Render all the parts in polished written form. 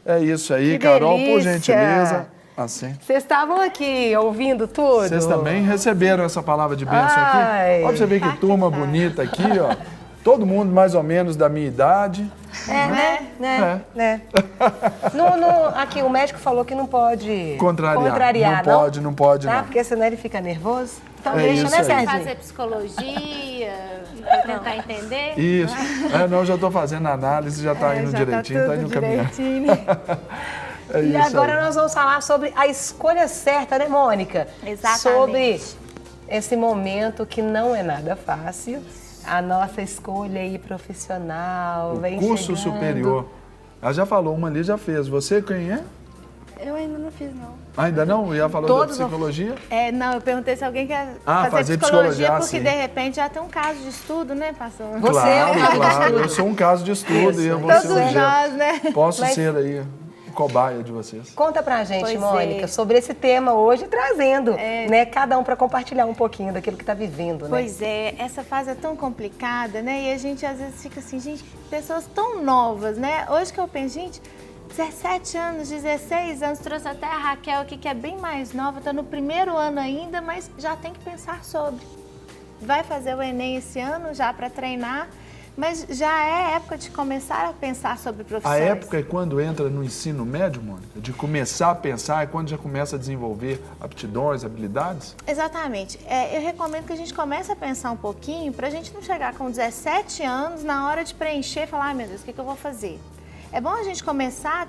É isso aí, Que Carol, por delícia. gentileza. Assim. Vocês estavam aqui ouvindo tudo? Vocês também receberam essa palavra de bênção Ai. aqui? Olha pra você ver que turma bonita aqui, ó. Todo mundo mais ou menos da minha idade. Aqui o médico falou que não pode contrariar. Não pode, tá? não. Porque senão ele fica nervoso. Então É deixa, isso né, aí. Sérgio? Fazer psicologia, pra tentar entender. Isso. Não, já estou fazendo análise, já está indo direitinho, está indo caminhando. É E isso agora aí. nós vamos falar sobre a escolha certa, né, Mônica? Exatamente. Sobre esse momento que não é nada fácil. A nossa escolha aí profissional, O vem curso chegando. superior. Ela já falou, uma ali já fez. Você quem é? Eu ainda não fiz, não. Ainda não? Já falou Todos da psicologia? Não, eu perguntei se alguém quer fazer psicologia, psicologia, porque sim. de repente já tem um caso de estudo, né, pastor? Você é um caso de Claro, estudo. eu sou um caso de estudo Isso. e eu vou Todos ser um dia. nós, né? Posso Mas- ser aí o cobaia de vocês. Conta pra gente, Pois Mônica, é. sobre esse tema hoje, trazendo, né, cada um para compartilhar um pouquinho daquilo que está vivendo, né? Pois é, essa fase é tão complicada, né? E a gente às vezes fica assim, gente, pessoas tão novas, né? Hoje que eu penso, gente, 17 anos, 16 anos, trouxe até a Raquel aqui, que é bem mais nova, tá no primeiro ano ainda, mas já tem que pensar sobre. Vai fazer o Enem esse ano já para treinar, mas já é época de começar a pensar sobre profissões. A época é quando entra no ensino médio, Mônica? De começar a pensar, é quando já começa a desenvolver aptidões, habilidades? Exatamente. Eu recomendo que a gente comece a pensar um pouquinho para a gente não chegar com 17 anos na hora de preencher e falar, ai meu Deus, o que eu vou fazer? É bom a gente começar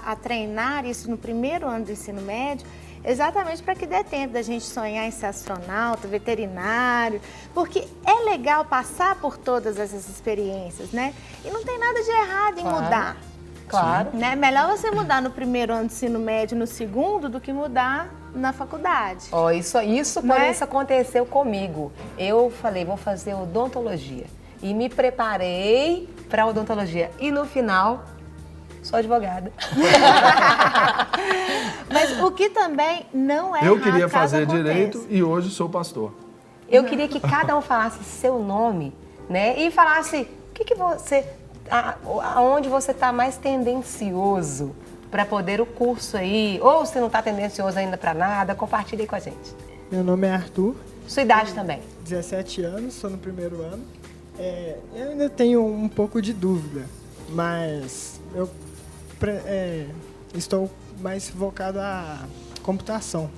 a treinar isso no primeiro ano do ensino médio, exatamente para que dê tempo da gente sonhar em ser astronauta, veterinário, porque é legal passar por todas essas experiências, né? E não tem nada de errado em Claro. mudar. Claro. Né? Melhor você mudar no primeiro ano do ensino médio, no segundo, do que mudar na faculdade. Ó, isso Né? quando isso aconteceu comigo. Eu falei, vou fazer odontologia. E me preparei para odontologia. E no final, sou advogada. Mas o que também não é Eu errado, queria caso fazer aconteça. direito e hoje sou pastor. Eu queria que cada um falasse seu nome, né? E falasse o que você, aonde você está mais tendencioso para poder o curso aí. Ou se não está tendencioso ainda para nada, compartilhe aí com a gente. Meu nome é Arthur, Sua idade também. 17 anos, sou no primeiro ano. Eu ainda tenho um pouco de dúvida, mas eu estou mais focado à computação.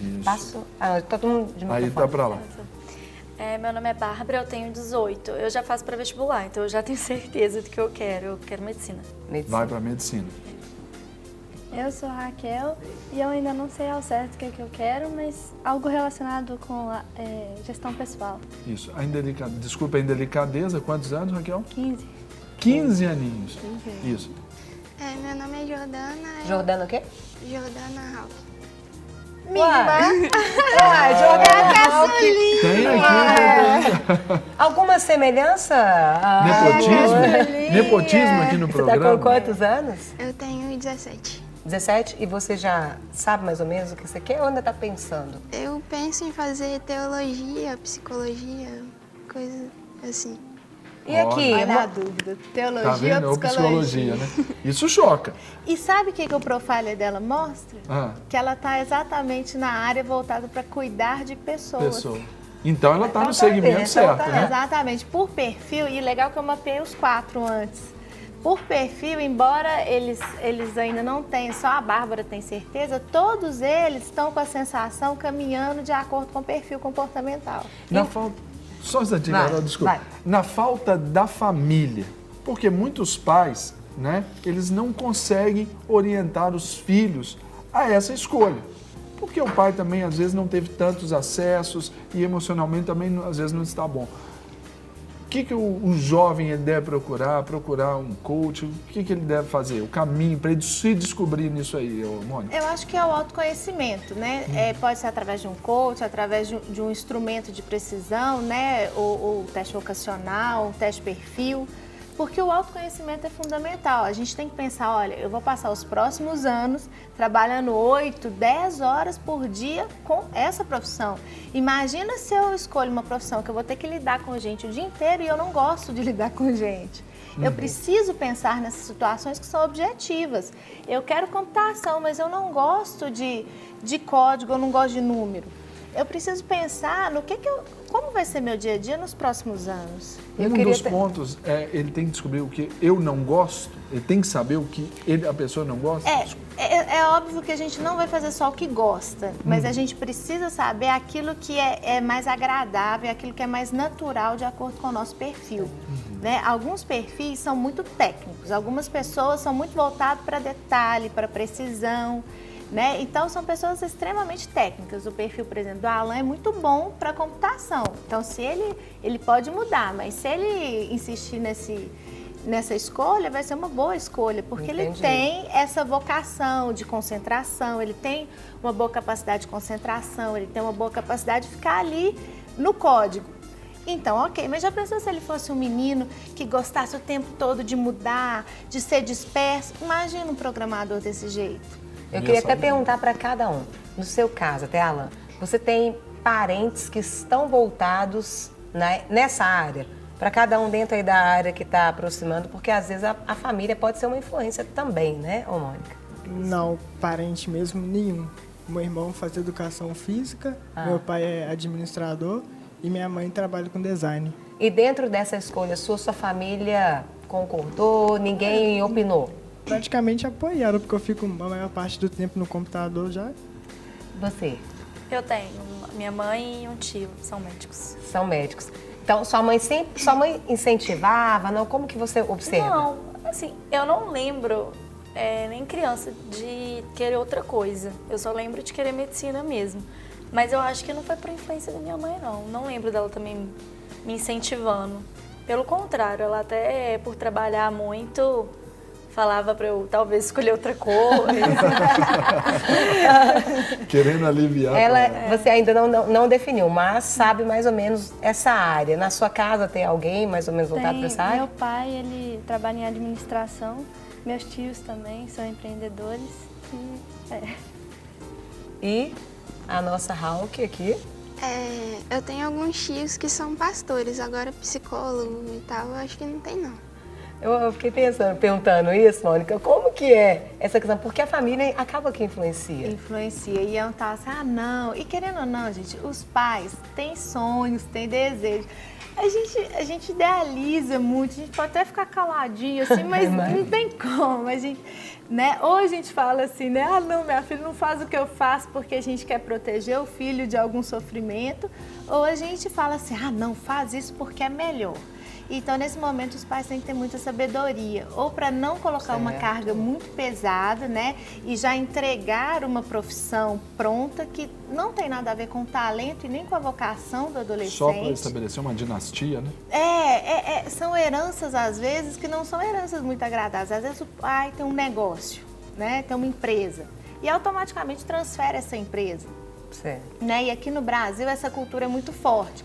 Isso. Passo. Todo mundo de Aí microfone. tá pra lá. Meu nome é Bárbara, eu tenho 18. Eu já faço pré-vestibular, então eu já tenho certeza do que eu quero. Eu quero medicina. Medicina. Vai pra medicina. Eu sou a Raquel e eu ainda não sei ao certo o que é que eu quero, mas algo relacionado com a gestão pessoal. Isso. Desculpa a indelicadeza. Quantos anos, Raquel? 15. 15 aninhos. Isso. Meu nome é Jordana. Jordana o quê? Jordana Ralph. Jordana. Tem aqui Alguma semelhança? nepotismo. Nepotismo aqui no Você está programa. com quantos anos? Eu tenho 17. 17? E você já sabe mais ou menos o que você quer ou ainda está pensando? Eu penso em fazer teologia, psicologia, coisa assim. E aqui? Olha a dúvida, teologia Tá vendo? ou Ou psicologia, né? Isso choca. E sabe o que o profiler dela mostra? Ah. Que ela está exatamente na área voltada para cuidar de pessoas. Pessoa. Então ela tá no Então tá segmento bem, então certo, tá. né? Exatamente, por perfil, e legal que eu mapeei os 4 antes. Por perfil, embora eles ainda não tenham, só a Bárbara tem certeza, todos eles estão com a sensação caminhando de acordo com o perfil comportamental. Na falta... Só um instantinho, Vai, Carol, desculpa. vai. Na falta da família. Porque muitos pais, né, eles não conseguem orientar os filhos a essa escolha. Porque o pai também, às vezes, não teve tantos acessos e emocionalmente também, às vezes, não está bom. O que o jovem ele deve procurar? Procurar um coach? O que ele deve fazer? O caminho para ele se descobrir nisso aí, Mônica? Eu acho que é o autoconhecimento, né? Pode ser através de um coach, através de um instrumento de precisão, né? O teste vocacional, o teste perfil. Porque o autoconhecimento é fundamental. A gente tem que pensar, olha, eu vou passar os próximos anos trabalhando 8, 10 horas por dia com essa profissão. Imagina se eu escolho uma profissão que eu vou ter que lidar com gente o dia inteiro e eu não gosto de lidar com gente. Eu preciso pensar nessas situações que são objetivas. Eu quero computação, mas eu não gosto de código, eu não gosto de número. Eu preciso pensar no como vai ser meu dia a dia nos próximos anos. Um dos pontos é ele tem que descobrir o que eu não gosto, ele tem que saber o que a pessoa não gosta. É óbvio que a gente não vai fazer só o que gosta, mas a gente precisa saber aquilo que é mais agradável, aquilo que é mais natural de acordo com o nosso perfil. Né? Alguns perfis são muito técnicos, algumas pessoas são muito voltadas para detalhe, para precisão. Né? Então, são pessoas extremamente técnicas. O perfil, por exemplo, do Alan é muito bom para computação. Então, se ele pode mudar, mas se ele insistir nessa escolha, vai ser uma boa escolha, porque ele tem essa vocação de concentração, ele tem uma boa capacidade de concentração, ele tem uma boa capacidade de ficar ali no código. Então, ok, mas já pensou se ele fosse um menino que gostasse o tempo todo de mudar, de ser disperso? Imagina um programador desse jeito. Eu queria até perguntar para cada um, no seu caso, até Alan, você tem parentes que estão voltados nessa área? Para cada um dentro aí da área que está aproximando, porque às vezes a família pode ser uma influência também, né, ô Mônica? Não, parente mesmo nenhum. Meu irmão faz educação física, meu pai é administrador e minha mãe trabalha com design. E dentro dessa escolha sua família concordou, ninguém opinou? Praticamente apoiaram, porque eu fico a maior parte do tempo no computador já. Você? Eu tenho. Minha mãe e um tio são médicos. São médicos. Então, sua mãe incentivava, não? Como que você observa? Não, assim, eu não lembro, nem criança, de querer outra coisa. Eu só lembro de querer medicina mesmo. Mas eu acho que não foi por influência da minha mãe, não. Não lembro dela também me incentivando. Pelo contrário, ela até, por trabalhar muito, falava para eu talvez escolher outra coisa. Querendo aliviar. Você ainda não definiu, mas sabe mais ou menos essa área. Na sua casa tem alguém mais ou menos voltado para essa área? Meu pai, ele trabalha em administração. Meus tios também são empreendedores. E a nossa Hawk aqui? Eu tenho alguns tios que são pastores, agora psicólogo e tal, eu acho que não tem não. Eu fiquei perguntando isso, Mônica, como que é essa questão? Porque a família acaba que influencia. Influencia. E eu tava assim, não. E querendo ou não, gente, os pais têm sonhos, têm desejos. A gente idealiza muito, a gente pode até ficar caladinho assim, mas não tem como. A gente, né? Ou a gente fala assim, né? Não, minha filha não faz o que eu faço porque a gente quer proteger o filho de algum sofrimento. Ou a gente fala assim, não, faz isso porque é melhor. Então, nesse momento, os pais têm que ter muita sabedoria, ou para não colocar uma carga muito pesada, né? E já entregar uma profissão pronta que não tem nada a ver com o talento e nem com a vocação do adolescente. Só para estabelecer uma dinastia, né? São heranças, às vezes, que não são heranças muito agradáveis. Às vezes, o pai tem um negócio, né? Tem uma empresa, e automaticamente transfere essa empresa. Certo. Né? E aqui no Brasil, essa cultura é muito forte.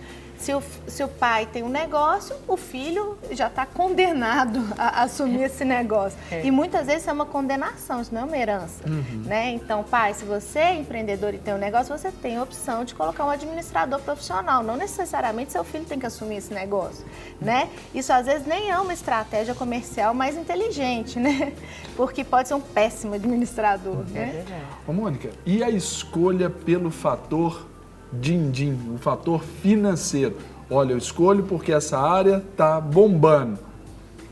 Se o pai tem um negócio, o filho já está condenado a assumir esse negócio. E muitas vezes é uma condenação, isso não é uma herança. Né? Então, pai, se você é empreendedor e tem um negócio, você tem a opção de colocar um administrador profissional. Não necessariamente seu filho tem que assumir esse negócio. Né? Isso às vezes nem é uma estratégia comercial mais inteligente, né? Porque pode ser um péssimo administrador. Né? Ô, Mônica, e a escolha pelo fator din-din, o fator financeiro? Olha, eu escolho porque essa área tá bombando.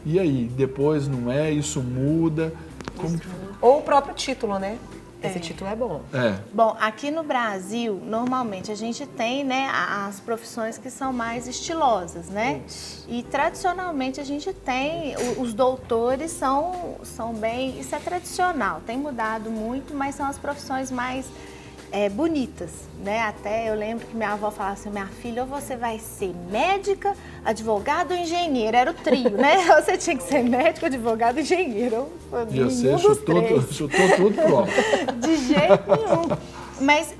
E aí, depois não é, isso muda? Como que... Ou o próprio título, né? Esse título é bom. Bom, aqui no Brasil, normalmente a gente tem, né, as profissões que são mais estilosas, né? E tradicionalmente a gente tem, os doutores são bem, isso é tradicional, tem mudado muito, mas são as profissões mais bonitas, né? Até eu lembro que minha avó falava assim, minha filha, ou você vai ser médica, advogado ou engenheiro, era o trio, né? Você tinha que ser médico, advogado e engenheiro. E você chutou tudo próprio. De jeito nenhum. Mas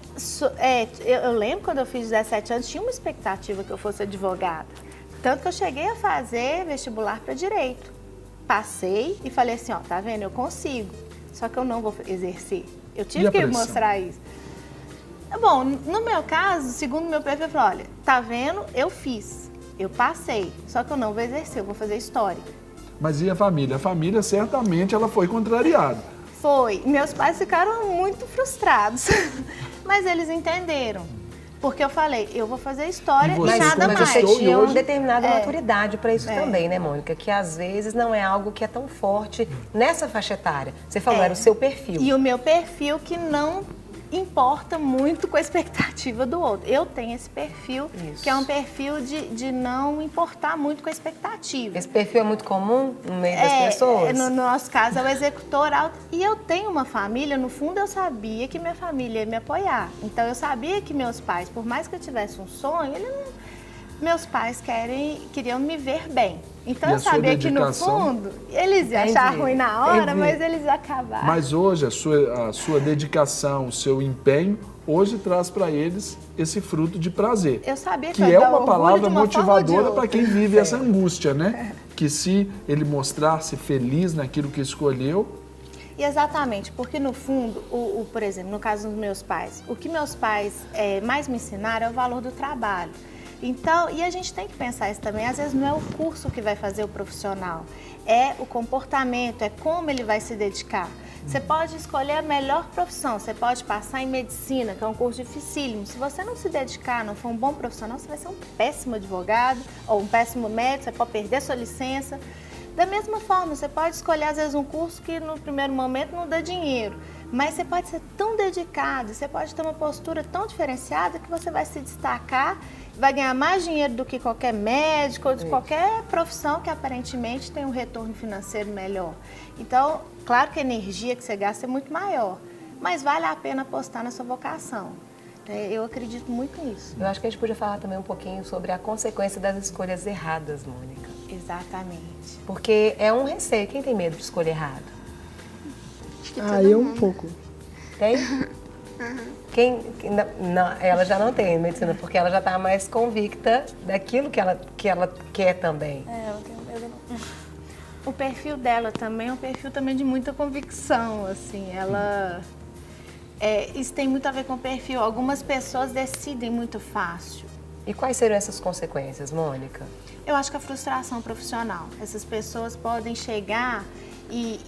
eu lembro quando eu fiz 17 anos, tinha uma expectativa que eu fosse advogada. Tanto que eu cheguei a fazer vestibular para direito. passei e falei assim, ó, tá vendo, eu consigo, só que eu não vou exercer. Eu E tive a que pressão? mostrar isso. Bom, no meu caso, segundo meu perfil, eu falei, olha, tá vendo, eu fiz, eu passei, só que eu não vou exercer, eu vou fazer história. Mas e a família? A família, certamente, ela foi contrariada. Foi. Meus pais ficaram muito frustrados, mas eles entenderam. Porque eu falei, eu vou fazer história E e você nada conquistou mais. Você e tinha hoje- uma determinada maturidade para isso É. também, né, Mônica? Que às vezes não é algo que é tão forte nessa faixa etária. Você falou, É. era o seu perfil. E o meu perfil que não importa muito com a expectativa do outro. Eu tenho esse perfil, Isso. que é um perfil de não importar muito com a expectativa. Esse perfil é muito comum no meio das pessoas? No nosso caso é o executor alto. E eu tenho uma família, no fundo eu sabia que minha família ia me apoiar. Então eu sabia que meus pais, por mais que eu tivesse um sonho, meus pais queriam me ver bem. Então E eu a sua sabia que no dedicação? fundo eles iam achar Entendi, ruim na hora, entendi. mas eles iam acabar. Mas hoje, a sua dedicação, o seu empenho, hoje traz para eles esse fruto de prazer. Eu sabia Que eu é ia dar uma orgulho palavra de uma forma ou de motivadora para outra. quem vive essa angústia, né? Que se ele mostrar-se feliz naquilo que escolheu, E exatamente, porque no fundo, por exemplo, no caso dos meus pais, o que meus pais mais me ensinaram é o valor do trabalho. Então, e a gente tem que pensar isso também, às vezes não é o curso que vai fazer o profissional, é o comportamento, é como ele vai se dedicar. Você pode escolher a melhor profissão, você pode passar em medicina, que é um curso dificílimo. Se você não se dedicar, não for um bom profissional, você vai ser um péssimo advogado ou um péssimo médico, você pode perder sua licença. Da mesma forma, você pode escolher às vezes um curso que no primeiro momento não dá dinheiro, mas você pode ser tão dedicado, você pode ter uma postura tão diferenciada que você vai se destacar, vai ganhar mais dinheiro do que qualquer médico ou de qualquer profissão que aparentemente tem um retorno financeiro melhor. Então, claro que a energia que você gasta é muito maior, mas vale a pena apostar na sua vocação. Eu acredito muito nisso. Eu acho que a gente podia falar também um pouquinho sobre a consequência das escolhas erradas, Mônica. Exatamente. Porque é um receio. Quem tem medo de escolher errado? Acho que Ah, todo eu um mundo. pouco. Tem? Não, ela já não tem medicina, porque ela já está mais convicta daquilo que ela quer também. É, eu não tenho medo não. O perfil dela também é um perfil também de muita convicção, assim, ela... isso tem muito a ver com o perfil. Algumas pessoas decidem muito fácil. E quais seriam essas consequências, Mônica? Eu acho que a frustração profissional. Essas pessoas podem chegar e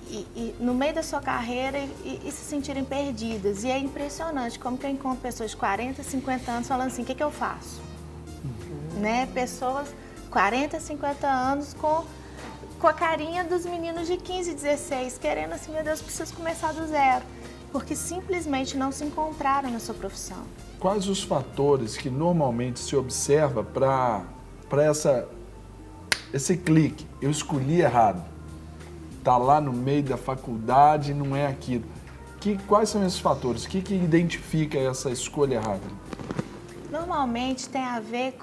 no meio da sua carreira e se sentirem perdidas. E é impressionante como que eu encontro pessoas de 40, 50 anos falando assim, o que eu faço? Né? Pessoas 40, 50 anos com a carinha dos meninos de 15, 16, querendo assim, meu Deus, preciso começar do zero. Porque simplesmente não se encontraram na sua profissão. quais os fatores que normalmente se observa para esse clique? Eu escolhi errado. Tá lá no meio da faculdade, não é aquilo. Quais são esses fatores? O que identifica essa escolha errada? Normalmente tem a ver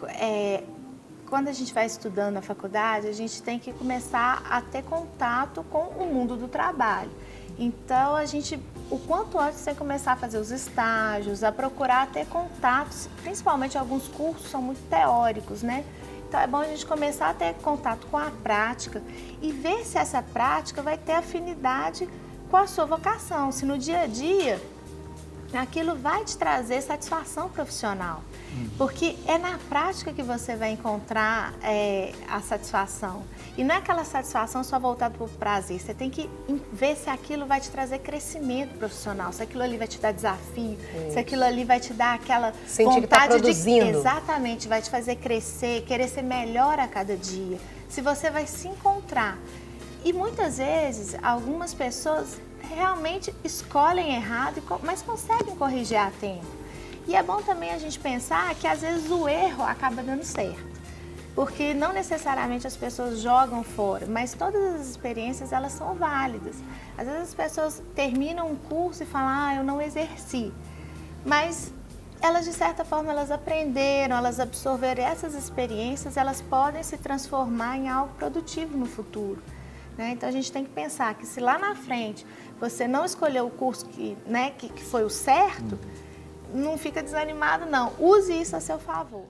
quando a gente vai estudando na faculdade, a gente tem que começar a ter contato com o mundo do trabalho. Então, o quanto antes você começar a fazer os estágios, a procurar ter contatos, principalmente alguns cursos são muito teóricos, né? Então, é bom a gente começar a ter contato com a prática e ver se essa prática vai ter afinidade com a sua vocação, se no dia a dia aquilo vai te trazer satisfação profissional. Porque é na prática que você vai encontrar a satisfação. E não é aquela satisfação só voltada para o prazer. Você tem que ver se aquilo vai te trazer crescimento profissional, se aquilo ali vai te dar desafio, se aquilo ali vai te dar aquela Sentir que tá vontade produzindo. Exatamente, vai te fazer crescer, querer ser melhor a cada dia. Se você vai se encontrar. E muitas vezes, algumas pessoas realmente escolhem errado, mas conseguem corrigir a tempo. E é bom também a gente pensar que às vezes o erro acaba dando certo. Porque não necessariamente as pessoas jogam fora, mas todas as experiências elas são válidas. Às vezes as pessoas terminam um curso e falam, eu não exerci. Mas elas de certa forma elas aprenderam, elas absorveram essas experiências, elas podem se transformar em algo produtivo no futuro. Né? Então a gente tem que pensar que se lá na frente você não escolheu o curso que foi o certo, não fica desanimado não. Use isso a seu favor.